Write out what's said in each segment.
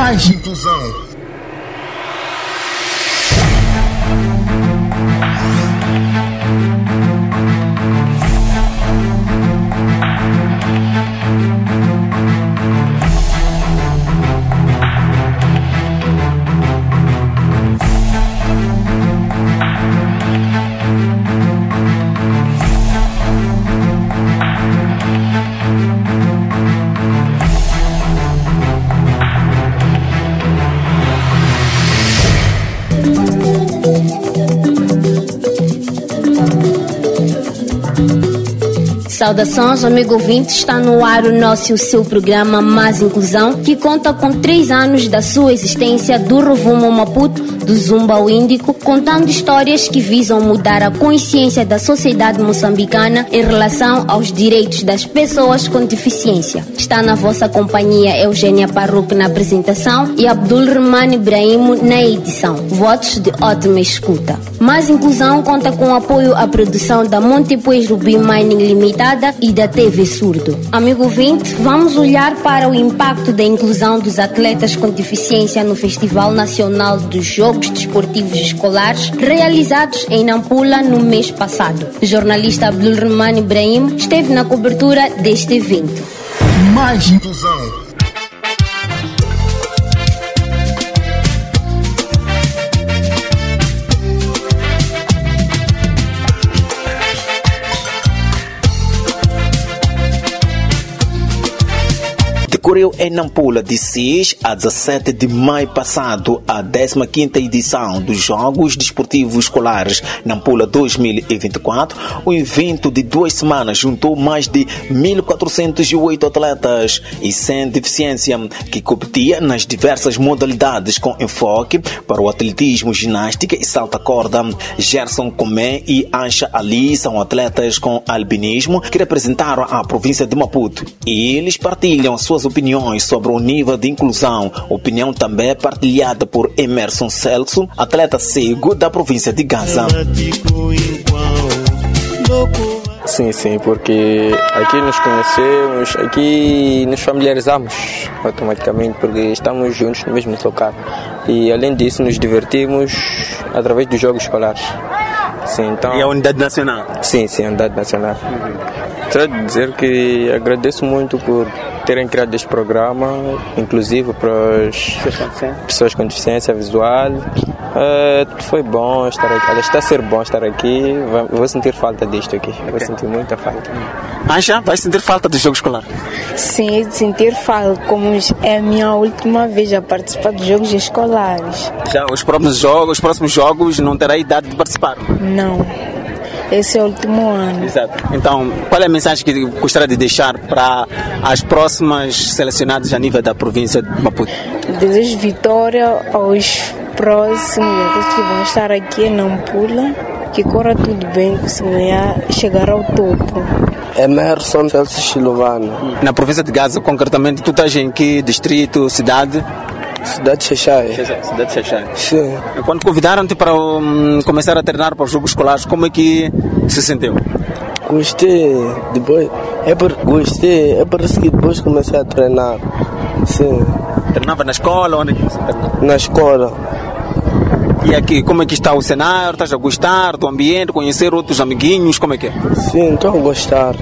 Mais inclusão. Saudações, amigo ouvinte, está no ar o nosso e o seu programa Mais Inclusão, que conta com 3 anos da sua existência do Rovumo Maputo, do Zumba ao Índico, contando histórias que visam mudar a consciência da sociedade moçambicana em relação aos direitos das pessoas com deficiência. Está na vossa companhia Eugênia Parruque na apresentação e Abdulrahman Ibrahim na edição. Votos de ótima escuta. Mais Inclusão conta com apoio à produção da Montepuez Ruby Mining Limitada e da TV Surdo. Amigo ouvinte, vamos olhar para o impacto da inclusão dos atletas com deficiência no Festival Nacional dos Jogos Desportivos Escolares, realizados em Nampula no mês passado. O jornalista Abdulrahman Ibrahim esteve na cobertura deste evento. Mais inclusão. Decorreu em Nampula de 6 a 17 de maio passado a 15ª edição dos Jogos Desportivos Escolares Nampula 2024. O evento de 2 semanas juntou mais de 1.408 atletas e sem deficiência que competia nas diversas modalidades com enfoque para o atletismo, ginástica e salta-corda. Gerson Comé e Ansha Ali são atletas com albinismo que representaram a província de Maputo. Eles partilham suas opiniões sobre o nível de inclusão, opinião também partilhada por Emerson Celso, atleta cego da província de Gaza. Sim, porque aqui nos conhecemos, aqui nos familiarizamos automaticamente, porque estamos juntos no mesmo local. E além disso, nos divertimos através dos jogos escolares. Sim, então... E a unidade nacional? Sim, a unidade nacional. Quero dizer que agradeço muito por terem criado este programa inclusive para as pessoas com deficiência visual. Foi bom estar aqui. Está a ser bom estar aqui. Vou sentir falta disto aqui. Vou sentir muita falta. Ansha, vai sentir falta do jogo escolar? Sim, sentir falta, como é a minha última vez a participar de jogos escolares. Já os próximos jogos não terá idade de participar? Não. Esse é o último ano. Exato. Então, qual é a mensagem que gostaria de deixar para as próximas selecionadas a nível da província de Maputo? Desejo vitória aos próximos que vão estar aqui em Nampula, que corra tudo bem, que chegar ao topo. Emerson Celso Chilovano. Na província de Gaza, concretamente, tu estás em que distrito, cidade? Cidade de Xaxai. Cidade de Xaxai. Sim. Quando convidaram-te para começar a treinar para os jogos escolares, como é que se sentiu? Gostei. Depois, gostei. Parece que depois comecei a treinar. Sim. Treinava na escola? Onde você treinava? Na escola. E aqui, como é que está o cenário? Estás a gostar do ambiente, conhecer outros amiguinhos? Como é que é? Sim, estou a gostar.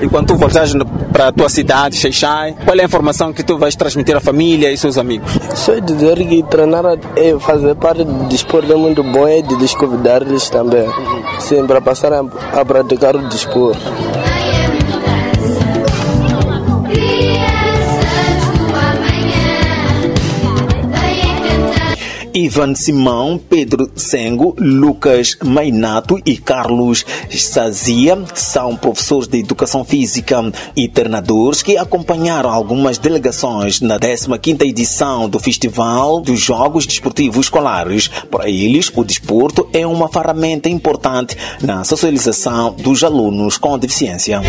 E quando tu voltares para a tua cidade, Xaixai, qual é a informação que tu vais transmitir à família e seus amigos? Só dizer que treinar é fazer parte do desporto é muito bom e de desconvidar-lhes também. Sim, para passar a praticar o desporto. Ivan Simão, Pedro Sengo, Lucas Mainato e Carlos Sazia são professores de educação física e treinadores que acompanharam algumas delegações na 15ª edição do Festival dos Jogos Desportivos Escolares. Para eles, o desporto é uma ferramenta importante na socialização dos alunos com deficiência.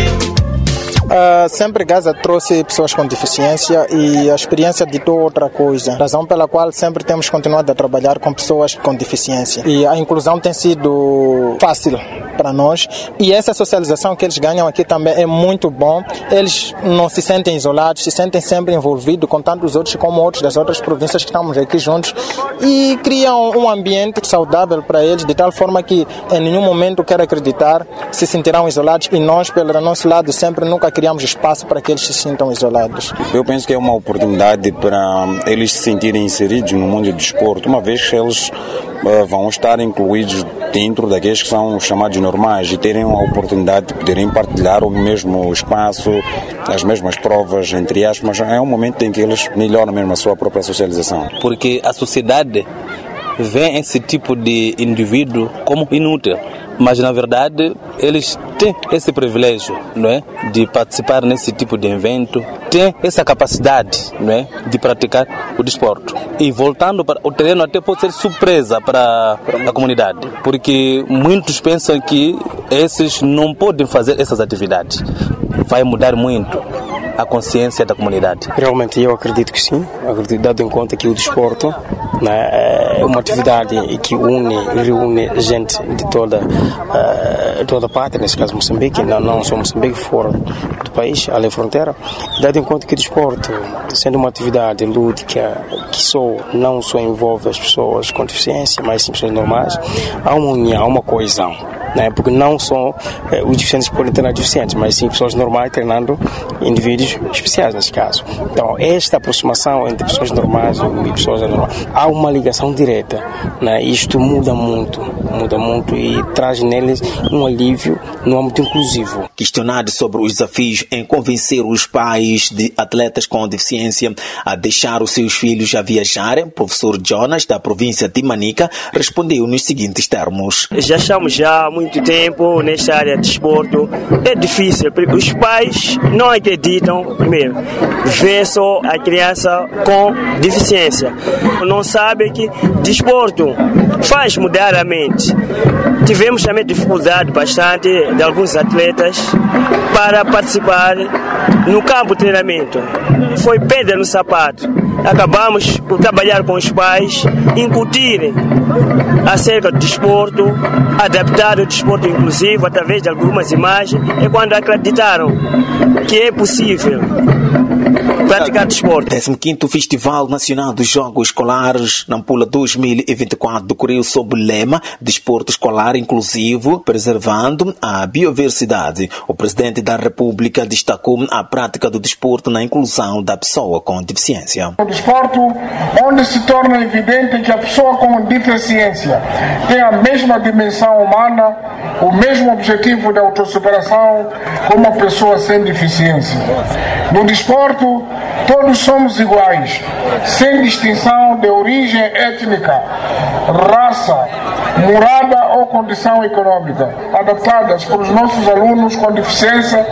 Sempre Gaza trouxe pessoas com deficiência e a experiência ditou outra coisa, razão pela qual sempre temos continuado a trabalhar com pessoas com deficiência. E a inclusão tem sido fácil para nós e essa socialização que eles ganham aqui também é muito bom. Eles não se sentem isolados, se sentem sempre envolvidos com tantos outros como outros das outras províncias que estamos aqui juntos e criam um ambiente saudável para eles, de tal forma que em nenhum momento, quero acreditar, se sentirão isolados e nós, pelo nosso lado, sempre nunca criamos espaço para que eles se sintam isolados. Eu penso que é uma oportunidade para eles se sentirem inseridos no mundo do desporto, uma vez que eles vão estar incluídos dentro daqueles que são chamados normais e terem a oportunidade de poderem partilhar o mesmo espaço, as mesmas provas, entre aspas, mas é um momento em que eles melhoram mesmo a sua própria socialização. Porque a sociedade vê esse tipo de indivíduo como inútil, mas na verdade eles têm esse privilégio, não é, de participar nesse tipo de evento, têm essa capacidade, não é, de praticar o desporto. E voltando para o terreno até pode ser surpresa para a comunidade, porque muitos pensam que esses não podem fazer essas atividades. Vai mudar muito a consciência da comunidade. Realmente eu acredito que sim, dado em conta que o desporto, né, é uma atividade que reúne gente de toda a parte, nesse caso Moçambique, não só Moçambique, fora do país, além da fronteira, dado em conta que o desporto, sendo uma atividade lúdica que não só envolve as pessoas com deficiência, mas sim pessoas normais, há uma união, há uma coesão. Né? Porque não só os deficientes podem treinar deficientes, mas sim pessoas normais treinando indivíduos especiais nesse caso. Então, esta aproximação entre pessoas normais e pessoas anormais, há uma ligação direta. Né? Isto muda muito e traz neles um alívio no âmbito inclusivo. Questionado sobre os desafios em convencer os pais de atletas com deficiência a deixar os seus filhos a viajarem, o professor Jonas, da província de Manica, respondeu nos seguintes termos. Já estamos há muito tempo nesta área de desporto. É difícil, porque os pais não acreditam, primeiro, vê só a criança com deficiência. Não sabem que desporto faz mudar a mente. Tivemos também dificuldade bastante de alguns atletas para participar no campo de treinamento. Foi pedra no sapato. Acabamos por trabalhar com os pais, incutirem acerca do desporto, adaptar o desporto inclusivo através de algumas imagens, e quando acreditaram que é possível praticar desporto. 15º Festival Nacional dos Jogos Escolares Nampula 2024 decorreu sob o lema Desporto Escolar Inclusivo, preservando a biodiversidade. O presidente da República destacou a prática do desporto na inclusão da pessoa com deficiência. O desporto, onde se torna evidente que a pessoa com deficiência tem a mesma dimensão humana, o mesmo objetivo de autossuperação como a pessoa sem deficiência. No desporto, todos somos iguais, sem distinção de origem étnica, raça, morada ou condição econômica, adaptadas para os nossos alunos com deficiência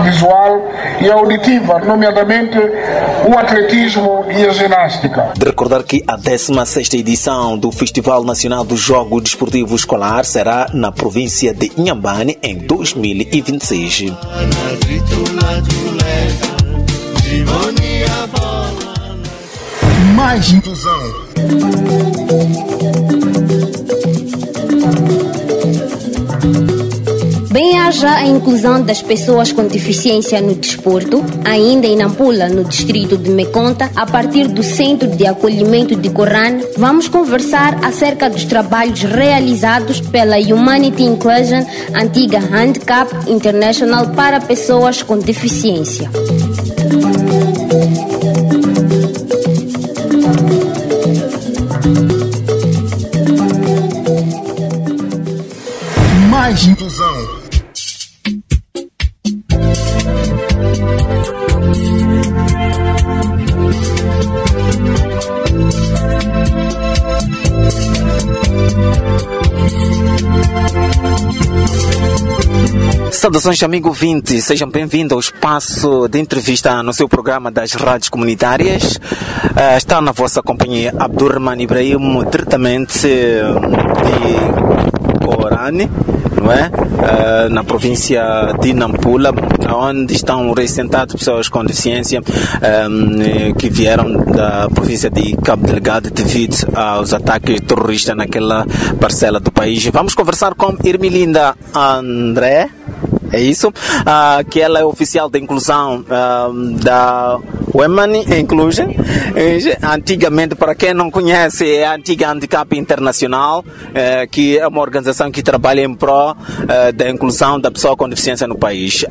visual e auditiva, nomeadamente o atletismo e a ginástica. De recordar que a 16ª edição do Festival Nacional dos Jogos Desportivos Escolares será na província de Inhambane em 2026. Mais inclusão. Bem-haja a inclusão das pessoas com deficiência no desporto, ainda em Nampula, no distrito de Mekonta, a partir do Centro de Acolhimento de Coran, vamos conversar acerca dos trabalhos realizados pela Humanity Inclusion, antiga Handicap International para pessoas com deficiência. Mais inclusão. Saudações, amigo ouvinte, sejam bem-vindos ao espaço de entrevista no seu programa das rádios comunitárias. Está na vossa companhia Abdurrahman Ibrahim, diretamente de Corane, não é? Na província de Nampula, onde estão representadas pessoas com deficiência que vieram da província de Cabo Delgado devido aos ataques terroristas naquela parcela do país. Vamos conversar com Ermelinda André, é isso? Que ela é oficial de inclusão da Women Inclusion. Antigamente, para quem não conhece, é a antiga Handicap Internacional, que é uma organização que trabalha em prol da inclusão da pessoa com deficiência no país.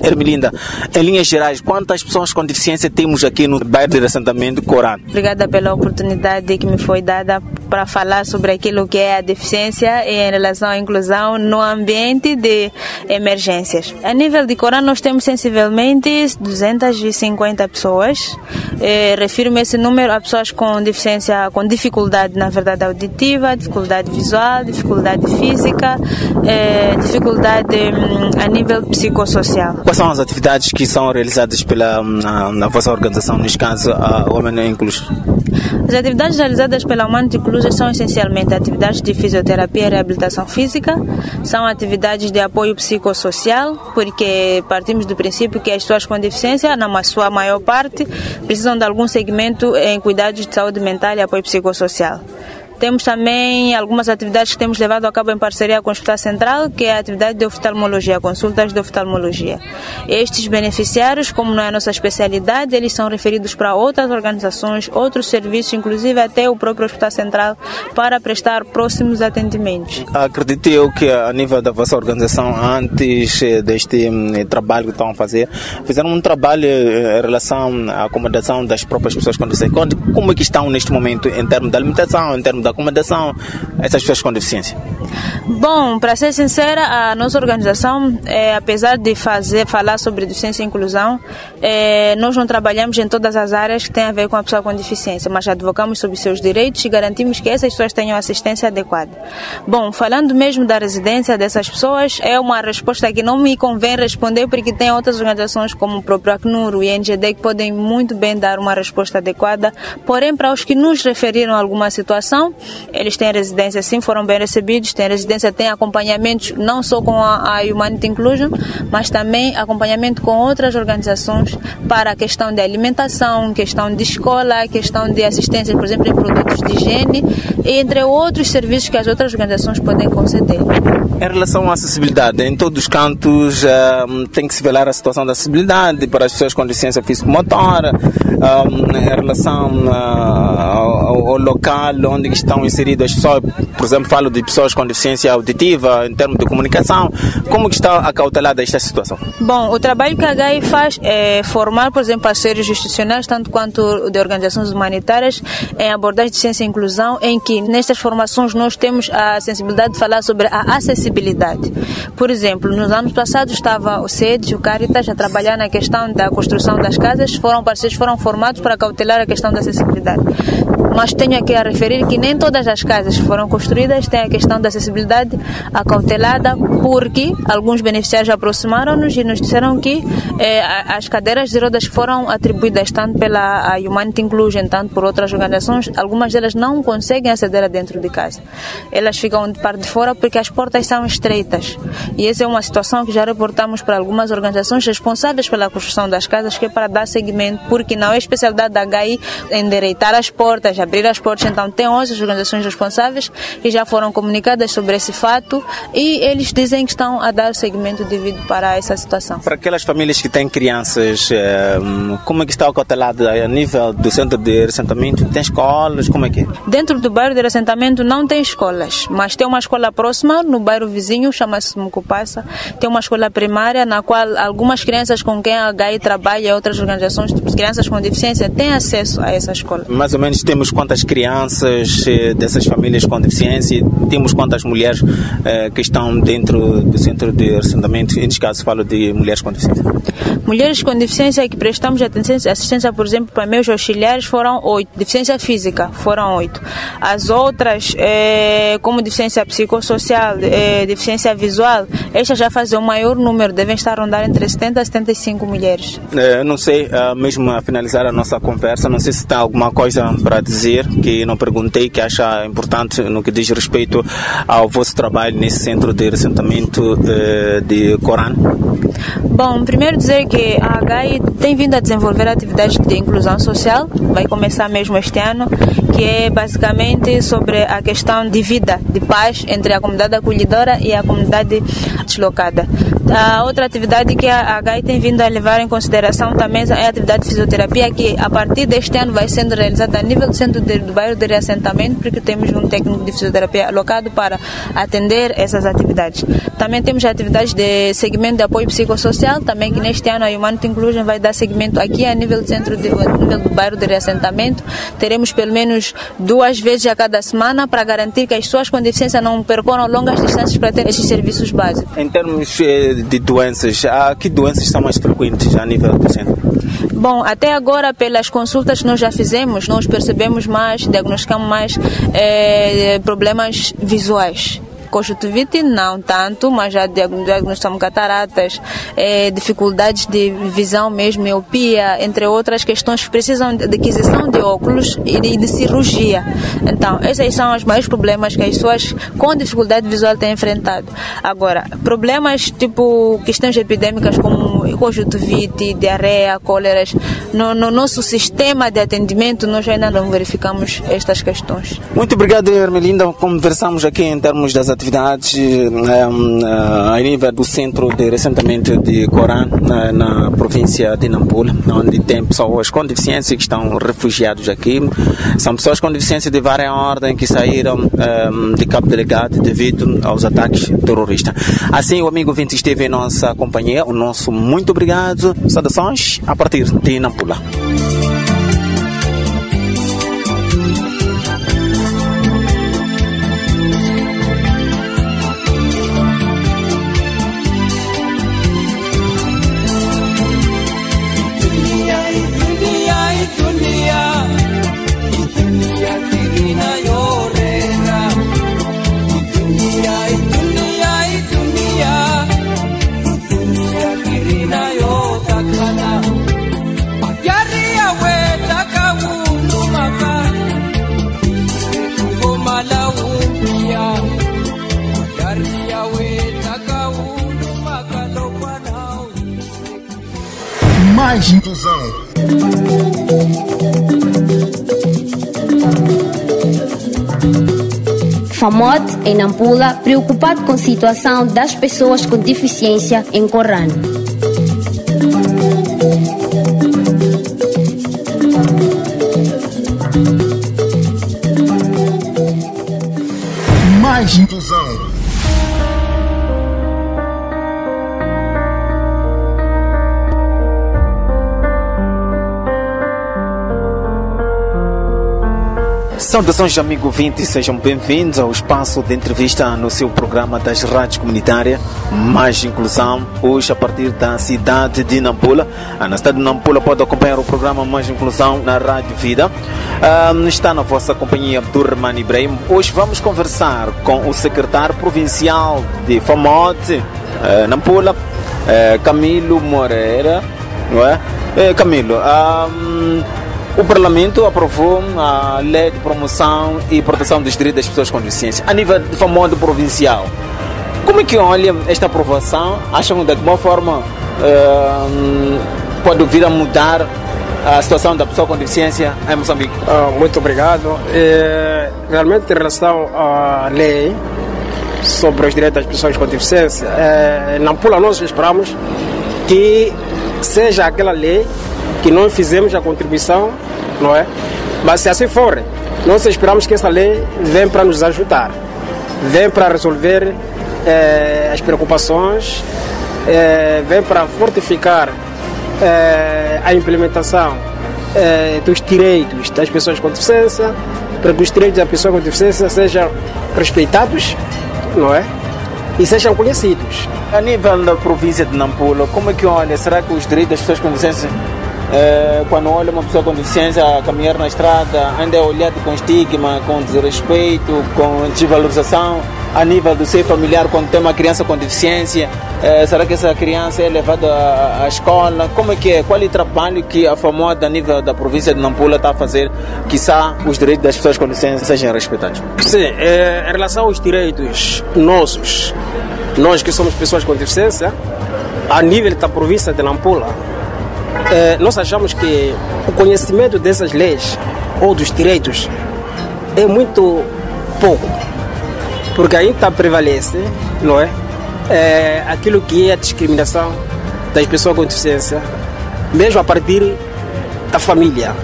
Ermelinda, em linhas gerais, quantas pessoas com deficiência temos aqui no bairro de assentamento Corane? Obrigada pela oportunidade que me foi dada para falar sobre aquilo que é a deficiência em relação à inclusão no ambiente de emergências. A nível de Corane, nós temos sensivelmente 250 pessoas. Refiro-me esse número a pessoas com deficiência, com dificuldade, na verdade, auditiva, dificuldade visual, dificuldade física, dificuldade a nível psicossocial. Quais são as atividades que são realizadas na vossa organização, neste caso, a Women Inclusion? As atividades realizadas pela Women Inclusion são essencialmente atividades de fisioterapia e reabilitação física, são atividades de apoio psicossocial, porque partimos do princípio que as pessoas com deficiência, na sua maior parte, precisam de algum segmento em cuidados de saúde mental e apoio psicossocial. Temos também algumas atividades que temos levado a cabo em parceria com o Hospital Central, que é a atividade de oftalmologia, consultas de oftalmologia. Estes beneficiários, como não é a nossa especialidade, eles são referidos para outras organizações, outros serviços, inclusive até o próprio Hospital Central, para prestar próximos atendimentos. Acredito eu que a nível da vossa organização, antes deste trabalho que estão a fazer, fizeram um trabalho em relação à acomodação das próprias pessoas com deficiência. Como é que estão neste momento em termos de alimentação, em termos da acomodação, essas pessoas com deficiência? Bom, para ser sincera, a nossa organização, apesar de falar sobre deficiência e inclusão, nós não trabalhamos em todas as áreas que têm a ver com a pessoa com deficiência, mas advogamos sobre seus direitos e garantimos que essas pessoas tenham assistência adequada. Bom, falando mesmo da residência dessas pessoas, é uma resposta que não me convém responder, porque tem outras organizações como o próprio Acnur, o INGD, que podem muito bem dar uma resposta adequada. Porém, para os que nos referiram a alguma situação, eles têm residência, sim, foram bem recebidos, têm residência, têm acompanhamentos não só com a Humanity Inclusion, mas também acompanhamento com outras organizações para a questão de alimentação, questão de escola, questão de assistência, por exemplo, em produtos de higiene, entre outros serviços que as outras organizações podem conceder. Em relação à acessibilidade, em todos os cantos tem que se velar a situação da acessibilidade para as pessoas com deficiência físico-motora, em relação ao local onde estão inseridas as pessoas, por exemplo, falo de pessoas com deficiência auditiva, em termos de comunicação. Como que está acautelada esta situação? Bom, o trabalho que a GAI faz é formar, por exemplo, parceiros institucionais, tanto quanto de organizações humanitárias, em abordagem de ciência e inclusão, em que nestas formações nós temos a sensibilidade de falar sobre a acessibilidade. Por exemplo, nos anos passados estava o SEDES, o Caritas, a trabalhar na questão da construção das casas, parceiros foram formados para cautelar a questão da acessibilidade. Mas tenho aqui a referir que nem todas as casas que foram construídas têm a questão da acessibilidade acautelada, porque alguns beneficiários aproximaram-nos e nos disseram que as cadeiras de rodas que foram atribuídas tanto pela Humanity Inclusion, tanto por outras organizações, algumas delas não conseguem aceder dentro de casa. Elas ficam de parte de fora porque as portas são estreitas. E essa é uma situação que já reportamos para algumas organizações responsáveis pela construção das casas, que é para dar seguimento, porque não é especialidade da HI endireitar as portas, abrir as portas. Então tem 11 organizações responsáveis que já foram comunicadas sobre esse fato e eles dizem que estão a dar seguimento devido para essa situação. Para aquelas famílias que têm crianças, como é que está acautelado a nível do centro de assentamento? Tem escolas? Como é que é? Dentro do bairro de assentamento não tem escolas, mas tem uma escola próxima no bairro vizinho, chama-se Mucupassa. Tem uma escola primária na qual algumas crianças com quem a HI trabalha e outras organizações, crianças com deficiência, têm acesso a essa escola. Mais ou menos temos quantas crianças dessas famílias com deficiência? Temos quantas mulheres que estão dentro do centro de assentamento? Neste caso falo de mulheres com deficiência. Mulheres com deficiência que prestamos assistência, por exemplo, para meus auxiliares foram 8. Deficiência física foram 8. As outras, como deficiência psicossocial, deficiência visual, estas já fazem o maior número, devem estar a rondar entre 70 a 75 mulheres. Não sei, mesmo a finalizar a nossa conversa, não sei se tem alguma coisa para dizer dizer, que não perguntei, que acha importante no que diz respeito ao vosso trabalho nesse centro de assentamento de Coran? Bom, primeiro dizer que a HAI tem vindo a desenvolver atividades de inclusão social, vai começar mesmo este ano, que é basicamente sobre a questão de vida, de paz entre a comunidade acolhedora e a comunidade deslocada. A outra atividade que a HAI tem vindo a levar em consideração também é a atividade de fisioterapia, que a partir deste ano vai sendo realizada a nível do centro do bairro de reassentamento, porque temos um técnico de fisioterapia alocado para atender essas atividades. Também temos atividades de segmento de apoio psicossocial, também que neste ano a Humanity Inclusion vai dar segmento aqui a nível do centro nível do bairro de reassentamento. Teremos pelo menos 2 vezes a cada semana para garantir que as pessoas com deficiência não percorram longas distâncias para ter esses serviços básicos. Em termos de doenças, que doenças são mais frequentes a nível do centro? Bom, até agora, pelas consultas que nós já fizemos, nós percebemos mais, diagnosticamos mais problemas visuais. Conjuntivite não tanto, mas já diagnosticamos cataratas, dificuldades de visão mesmo, miopia, entre outras questões que precisam de aquisição de óculos e de cirurgia. Então, esses são os maiores problemas que as pessoas com dificuldade visual têm enfrentado. Agora, problemas tipo questões epidêmicas como conjuntivite, diarreia, cóleras, no nosso sistema de atendimento nós ainda não verificamos estas questões. Muito obrigado, Ermelinda. Conversamos aqui em termos das atividades a nível do centro de assentamento de Coran, na província de Nampula, onde tem pessoas com deficiência que estão refugiados aqui. São pessoas com deficiência de várias ordens que saíram de Cabo Delgado devido aos ataques terroristas. Assim, o amigo ouvinte esteve em nossa companhia. O nosso muito obrigado. Saudações a partir de Nampula. Mais inclusão. FAMOD, em Nampula, preocupado com a situação das pessoas com deficiência em Coran. Mais inclusão. Saudações, amigo ouvinte, sejam bem-vindos ao espaço de entrevista no seu programa das rádios comunitárias Mais Inclusão, hoje a partir da cidade de Nampula. Na cidade de Nampula pode acompanhar o programa Mais Inclusão na Rádio Vida. Está na vossa companhia Abdurrahman Ibrahim. Hoje vamos conversar com o secretário provincial de FAMOD, Nampula, Camilo Moreira, não é? Camilo, o Parlamento aprovou a Lei de Promoção e Proteção dos Direitos das Pessoas com Deficiência a nível de FAMOD provincial. Como é que olha esta aprovação? Acham de alguma forma pode vir a mudar a situação da pessoa com deficiência em Moçambique? Muito obrigado. Realmente, em relação à lei sobre os direitos das pessoas com deficiência, em Nampula nós esperamos que seja aquela lei que nós fizemos a contribuição, não é? Mas se assim for, nós esperamos que essa lei venha para nos ajudar, venha para resolver as preocupações, venha para fortificar a implementação dos direitos das pessoas com deficiência, para que os direitos da pessoa com deficiência sejam respeitados, não é? E sejam conhecidos. A nível da província de Nampula, como é que olha? Será que os direitos das pessoas com deficiência, quando olha uma pessoa com deficiência a caminhar na estrada, ainda é olhado com estigma, com desrespeito, com desvalorização? a nível do seio familiar, quando tem uma criança com deficiência, será que essa criança é levada à escola? Como é que é? Qual é o trabalho que a FAMOD, a nível da província de Nampula, está a fazer, quiçá os direitos das pessoas com deficiência sejam respeitados? Sim, em relação aos direitos nossos, nós que somos pessoas com deficiência, a nível da província de Nampula, nós achamos que o conhecimento dessas leis ou dos direitos é muito pouco, porque ainda prevalece, não é? Aquilo que é a discriminação das pessoas com deficiência, mesmo a partir da família.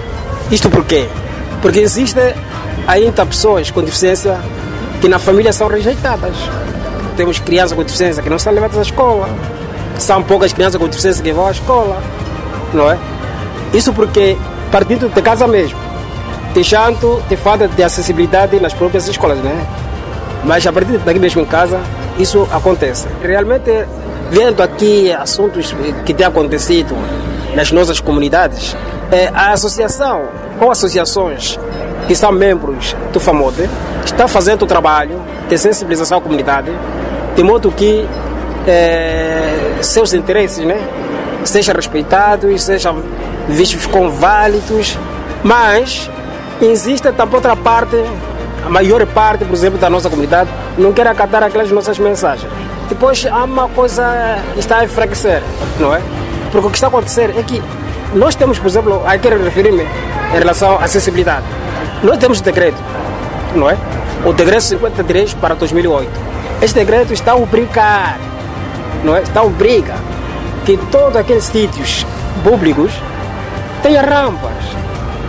Isto por quê? Porque existem ainda pessoas com deficiência que na família são rejeitadas. Temos crianças com deficiência que não são levadas à escola, são poucas crianças com deficiência que vão à escola, não é? Isso porque, partindo de casa mesmo, deixando de falta de acessibilidade nas próprias escolas, né? Mas a partir daqui mesmo em casa, isso acontece. Realmente, vendo aqui assuntos que têm acontecido nas nossas comunidades, a associação ou associações que são membros do FAMOD estão fazendo o trabalho de sensibilização à comunidade, de modo que seus interesses, né, sejam respeitados, sejam vistos como válidos, mas existe também outra parte, a maior parte, por exemplo, da nossa comunidade não quer acatar aquelas nossas mensagens. Depois há uma coisa que está a enfraquecer, não é? Porque o que está a acontecer é que nós temos, por exemplo, aí quero referir-me em relação à acessibilidade. Nós temos o decreto, não é? O decreto 53 para 2008. Este decreto está a obrigar, não é? Está a obrigar que todos aqueles sítios públicos tenham rampas.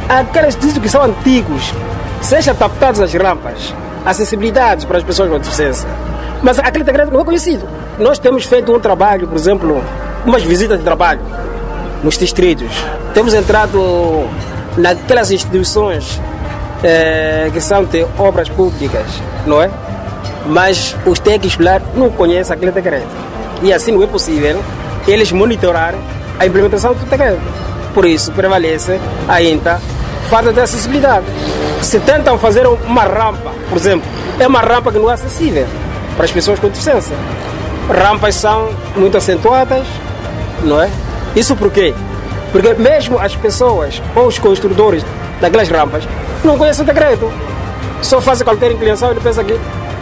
Aqueles sítios que são antigos sejam adaptados às rampas, acessibilidades para as pessoas com deficiência. Mas aquele decreto não é conhecido. Nós temos feito um trabalho, por exemplo, umas visitas de trabalho nos distritos. Temos entrado naquelas instituições que são de obras públicas, não é? Mas os técnicos lá não conhecem aquele decreto. E assim não é possível eles monitorarem a implementação do decreto. Por isso prevalece ainda falta de acessibilidade. Se tentam fazer uma rampa, por exemplo, é uma rampa que não é acessível para as pessoas com deficiência. Rampas são muito acentuadas, não é? Isso por quê? Porque mesmo as pessoas ou os construtores daquelas rampas não conhecem o decreto. Só fazem qualquer inclinação e ele pensa que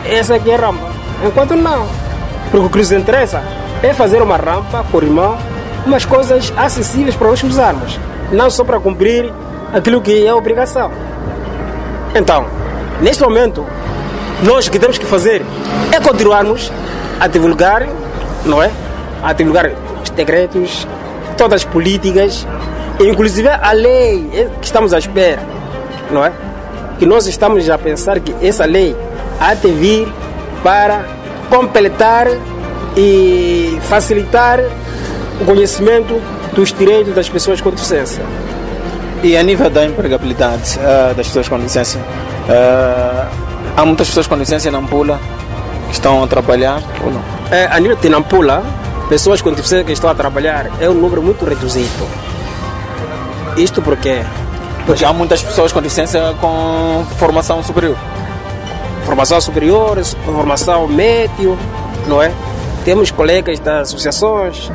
essa aqui é rampa. Enquanto não. Porque o que nos interessa é fazer uma rampa, corrimão, umas coisas acessíveis para nós usarmos. Não só para cumprir aquilo que é obrigação. Então, neste momento, nós o que temos que fazer é continuarmos a divulgar, não é? A divulgar os decretos, todas as políticas, inclusive a lei que estamos à espera, não é? Que nós estamos a pensar que essa lei há de vir para completar e facilitar o conhecimento dos direitos das pessoas com deficiência. E a nível da empregabilidade das pessoas com deficiência, há muitas pessoas com deficiência em Nampula que estão a trabalhar ou não? A nível de Nampula, pessoas com deficiência que estão a trabalhar é um número muito reduzido. Isto porque há muitas pessoas com deficiência com formação superior. Formação superior, formação médio, não é? Temos colegas das associações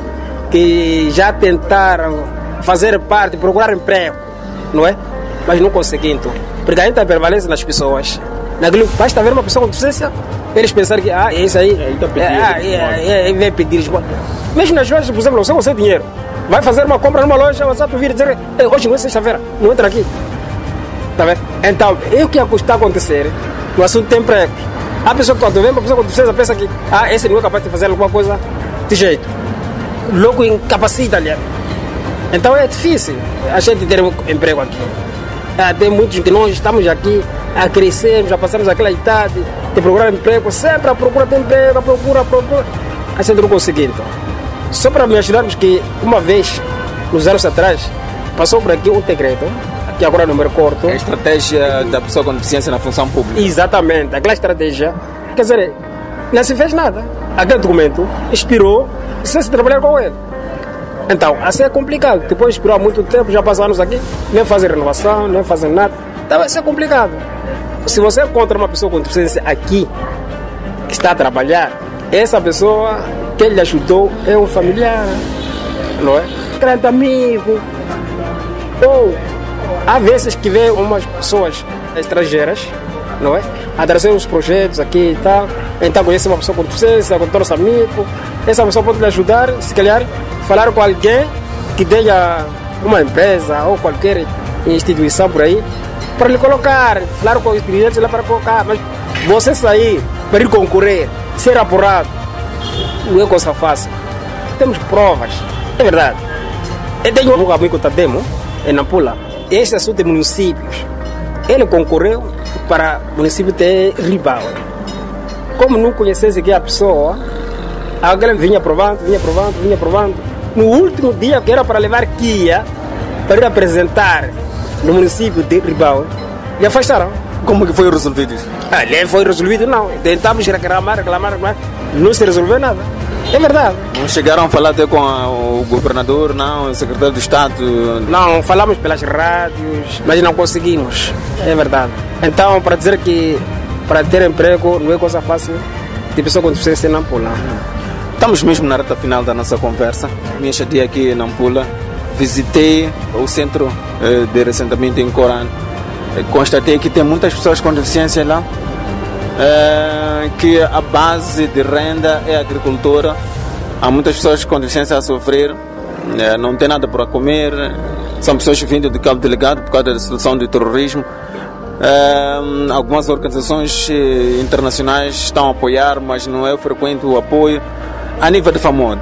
que já tentaram fazer parte, procurar emprego, não é? Mas não conseguindo. Porque ainda prevalece nas pessoas. Naquilo, basta ver uma pessoa com deficiência, eles pensam que é isso aí, vem pedir. Mesmo nas lojas, por exemplo, você não tem dinheiro, vai fazer uma compra numa loja, você vai vir dizer, hoje não é sexta-feira, não entra aqui. Tá vendo? Então, o que está a acontecer no assunto de emprego? A pessoa que quando vem uma pessoa com deficiência pensa que esse não é capaz de fazer alguma coisa de jeito. Logo incapacita ali. Então é difícil a gente ter um emprego aqui. Tem muitos que nós estamos aqui a crescer, já passamos aquela idade de procurar emprego, sempre a procura de emprego, a procura. A gente não consegue então. Só para me ajudarmos que uma vez, nos anos atrás, passou por aqui um decreto, que agora não me recordo. A estratégia da pessoa com deficiência na função pública. Exatamente, aquela estratégia, quer dizer, não se fez nada. Aquele documento expirou sem se trabalhar com ele. Então, assim é complicado. Depois de esperar muito tempo, já passam anos aqui, nem fazem renovação, nem fazem nada. Então vai ser complicado. Se você encontra uma pessoa com deficiência aqui, que está a trabalhar, essa pessoa que ele ajudou é um familiar, não é? Grande amigo. Ou há vezes que vê umas pessoas estrangeiras, não é? A trazer os projetos aqui e tal. Então conhece uma pessoa com deficiência, com torce amigo. Essa pessoa pode lhe ajudar, se calhar, falar com alguém que tenha uma empresa ou qualquer instituição por aí, para lhe colocar, falar com os dirigentes lá para colocar. Mas você sair para ir concorrer, ser apurado, não é coisa fácil. Temos provas, é verdade. Eu tenho um amigo Tademo, em Nampula. Este assunto de municípios, ele concorreu para o município de Ribao. Como não conhecesse aqui a pessoa, alguém vinha provando. No último dia que era para levar guia para ir apresentar no município de Ribao, e afastaram. Como que foi resolvido isso? Não foi resolvido, não. Tentamos reclamar, não se resolveu nada. É verdade. Não chegaram a falar até com o governador, não, o secretário do Estado? Não, falamos pelas rádios, mas não conseguimos. É verdade. Então, para dizer que para ter emprego não é coisa fácil, de pessoa com deficiência em Nampula. Estamos mesmo na reta final da nossa conversa. Minha estadia aqui em Nampula, visitei o centro de reassentamento em Coran. Constatei que tem muitas pessoas com deficiência lá, que a base de renda é a agricultura. Há muitas pessoas com deficiência a sofrer, não tem nada para comer, são pessoas vindo do Cabo Delgado por causa da situação de terrorismo. Algumas organizações internacionais estão a apoiar, mas não é frequente o apoio. A nível de FAMOD,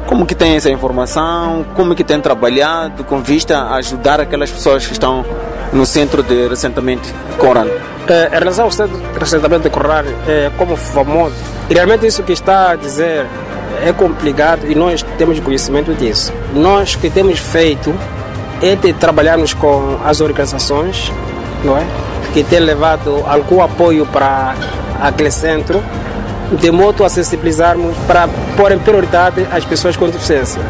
como que tem essa informação, como que tem trabalhado com vista a ajudar aquelas pessoas que estão no centro de reassentamento Coran? Em relação ao centro de reassentamento de Coran, como FAMOD, realmente isso que está a dizer é complicado e nós temos conhecimento disso. Nós que temos feito é de trabalharmos com as organizações, não é? Que têm levado algum apoio para aquele centro, de modo a sensibilizarmos para pôr em prioridade as pessoas com deficiência.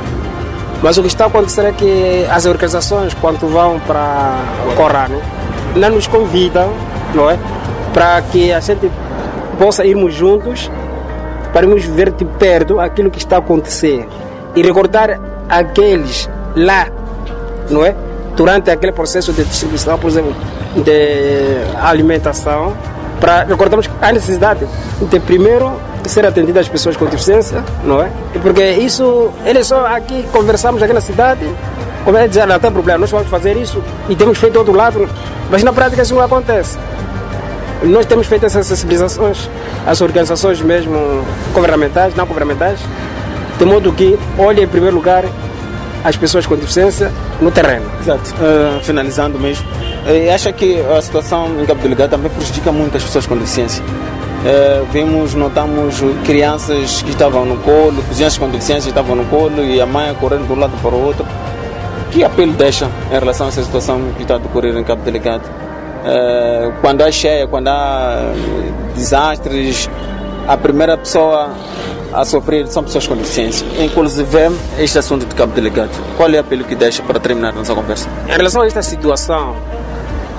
Mas o que está a acontecer é que as organizações, quando vão para o Coran, não nos convidam, não é? Para que a gente possa irmos juntos, para irmos ver de perto aquilo que está a acontecer e recordar aqueles lá, não é? Durante aquele processo de distribuição, por exemplo, de alimentação, para recordarmos a necessidade de primeiro ser atendidas as pessoas com deficiência, não é? Porque isso, eles só aqui conversamos aqui na cidade, como é dizer, não tem problema, nós vamos fazer isso e temos feito do outro lado, mas na prática isso não acontece. Nós temos feito essas sensibilizações, as organizações mesmo governamentais, não governamentais, de modo que olhem em primeiro lugar as pessoas com deficiência no terreno. Exato. Finalizando mesmo, acha que a situação em Cabo Delgado também prejudica muito as pessoas com deficiência? Notamos crianças que estavam no colo, crianças com deficiência estavam no colo e a mãe correndo de um lado para o outro. Que apelo deixa em relação a essa situação que está a decorrer em Cabo Delgado? Quando há cheia, quando há desastres, a primeira pessoa a sofrer são pessoas com deficiência. Inclusive, este assunto de Cabo Delgado, qual é o apelo que deixa para terminar nossa conversa? Em relação a esta situação,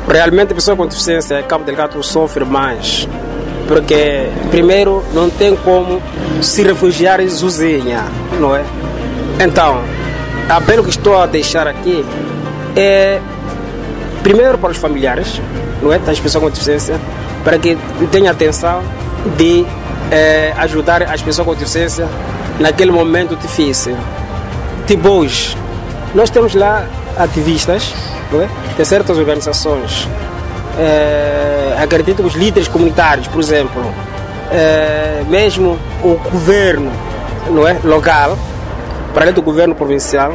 realmente a pessoa com deficiência em Cabo Delgado sofre mais. Porque, primeiro, não tem como se refugiar sozinha, não é? Então, o apelo que estou a deixar aqui é, primeiro, para os familiares, não é? Das pessoas com deficiência, para que tenham atenção de ajudar as pessoas com deficiência naquele momento difícil. Tipo hoje, nós temos lá ativistas, não é? De certas organizações. Acredito que os líderes comunitários, por exemplo, mesmo o governo, não é, local, para além do governo provincial,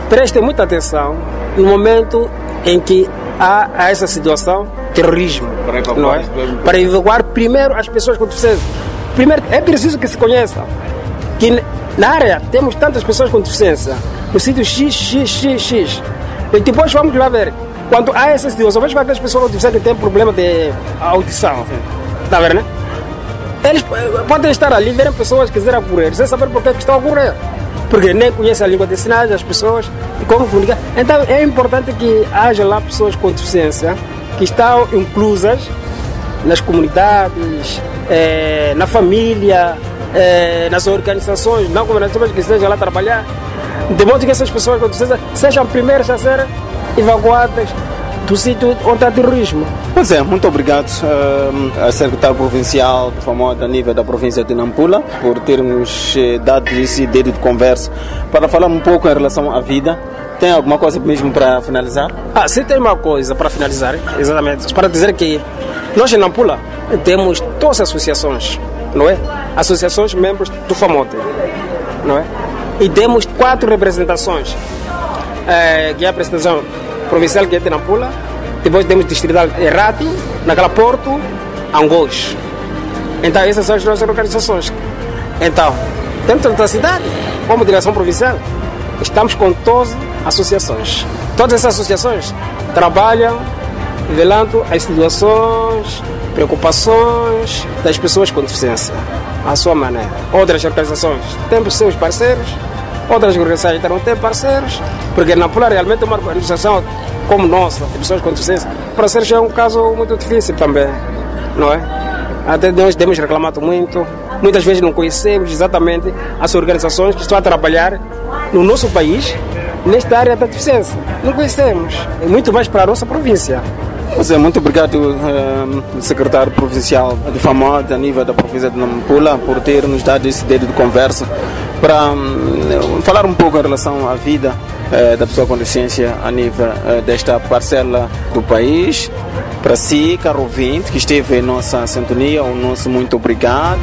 prestem muita atenção no momento em que há essa situação terrorismo, não é? Para evacuar primeiro as pessoas com deficiência. Primeiro, é preciso que se conheça que na área temos tantas pessoas com deficiência, no sítio X. E depois vamos lá ver. Quando há essa situação, vamos ver aquelas pessoas com deficiência que têm problema de audição. Está vendo, né? Eles podem estar ali, verem pessoas que quiserem correr, sem saber por que estão a correr. Porque nem conhecem a língua de sinais das pessoas e como comunicar. Então é importante que haja lá pessoas com deficiência que estão inclusas nas comunidades, na família, nas organizações não governativas que estejam lá a trabalhar, de modo que essas pessoas com deficiência sejam primeiras a ser evacuadas do sítio onde há terrorismo. Pois é, muito obrigado a secretário provincial de FAMOD a nível da província de Nampula por termos dado esse dedo de conversa para falar um pouco em relação à vida. Tem alguma coisa mesmo para finalizar? Sim, tem uma coisa para finalizar, exatamente, para dizer que nós em Nampula temos 12 associações, não é? Associações membros do FAMOD, não é? E temos 4 representações, que é a apresentação provincial que é de Nampula, depois temos distrital Errati, naquela Porto, Angós. Então essas são as nossas organizações. Então, dentro da cidade, como direção provincial, estamos com 12 associações. Todas essas associações trabalham velando as situações, preocupações das pessoas com deficiência, à sua maneira. Outras organizações têm seus parceiros, outras organizações não têm parceiros, porque Nampula realmente é uma organização como nossa, de pessoas com deficiência. Para ser já é um caso muito difícil também, não é? Até nós temos reclamado muito, muitas vezes não conhecemos exatamente as organizações que estão a trabalhar no nosso país, nesta área da deficiência. Não conhecemos, é muito mais para a nossa província. Muito obrigado, secretário provincial de FAMOD a nível da província de Nampula, por ter nos dado esse dedo de conversa para falar um pouco em relação à vida da pessoa com deficiência a nível desta parcela do país. Para si, caro ouvinte, que esteve em nossa sintonia, o nosso muito obrigado.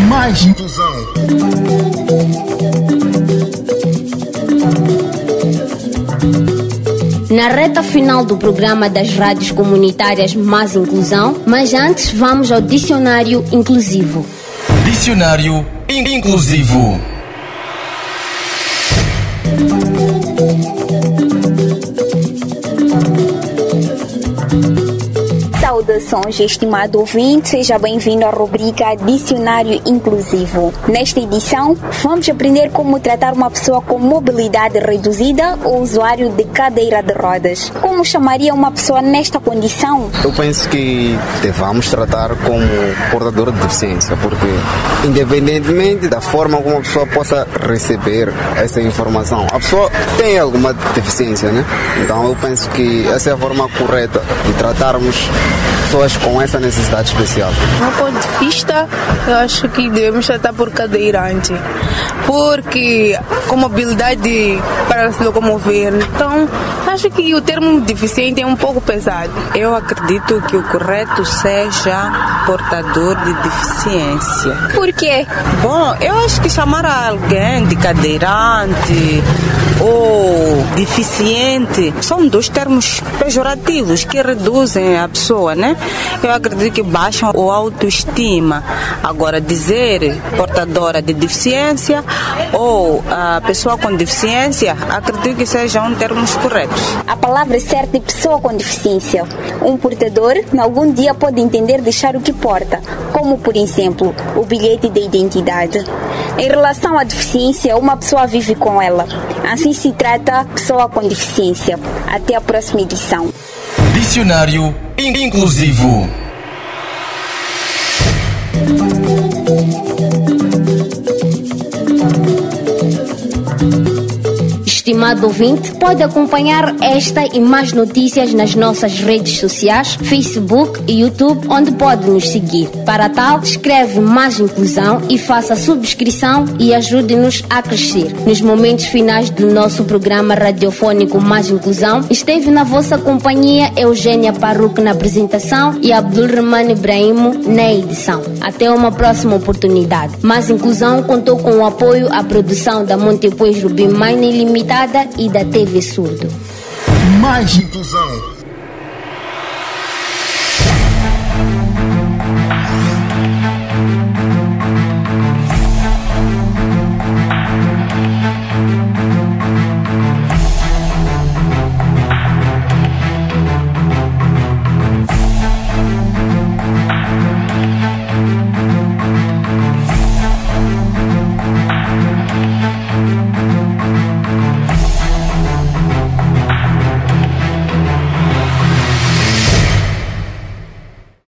Mais inclusão. Na reta final do programa das rádios comunitárias Mais Inclusão, mas antes vamos ao dicionário inclusivo. Dicionário inclusivo. Saudações, estimado ouvinte, seja bem-vindo à rubrica Dicionário Inclusivo. Nesta edição, vamos aprender como tratar uma pessoa com mobilidade reduzida ou usuário de cadeira de rodas. Como chamaria uma pessoa nesta condição? Eu penso que devamos tratar como portador de deficiência, porque independentemente da forma como a pessoa possa receber essa informação, a pessoa tem alguma deficiência, né? Então eu penso que essa é a forma correta de tratarmos pessoas com essa necessidade especial. Do meu ponto de vista, eu acho que devemos tratar por cadeirante, porque com mobilidade para se locomover, então acho que o termo deficiente é um pouco pesado. Eu acredito que o correto seja portador de deficiência. Por quê? Bom, eu acho que chamar alguém de cadeirante ou deficiente são dois termos pejorativos que reduzem a pessoa, né? Eu acredito que baixam a autoestima. Agora, dizer portadora de deficiência ou a pessoa com deficiência, acredito que sejam termos corretos. A palavra certa é pessoa com deficiência. Um portador, em algum dia, pode entender deixar o que porta, como, por exemplo, o bilhete de identidade. Em relação à deficiência, uma pessoa vive com ela. Assim se trata pessoa com deficiência. Até a próxima edição. Dicionário inclusivo. Estimado ouvinte, pode acompanhar esta e mais notícias nas nossas redes sociais, Facebook e YouTube, onde pode nos seguir. Para tal, escreve Mais Inclusão e faça a subscrição e ajude-nos a crescer. Nos momentos finais do nosso programa radiofônico Mais Inclusão, esteve na vossa companhia Eugênia Paruque na apresentação e Abdulrahman Ibrahimo na edição. Até uma próxima oportunidade. Mais Inclusão contou com o apoio à produção da Montepuez Rubim Mining Limitada e da TV Surdo. Mais Inclusão.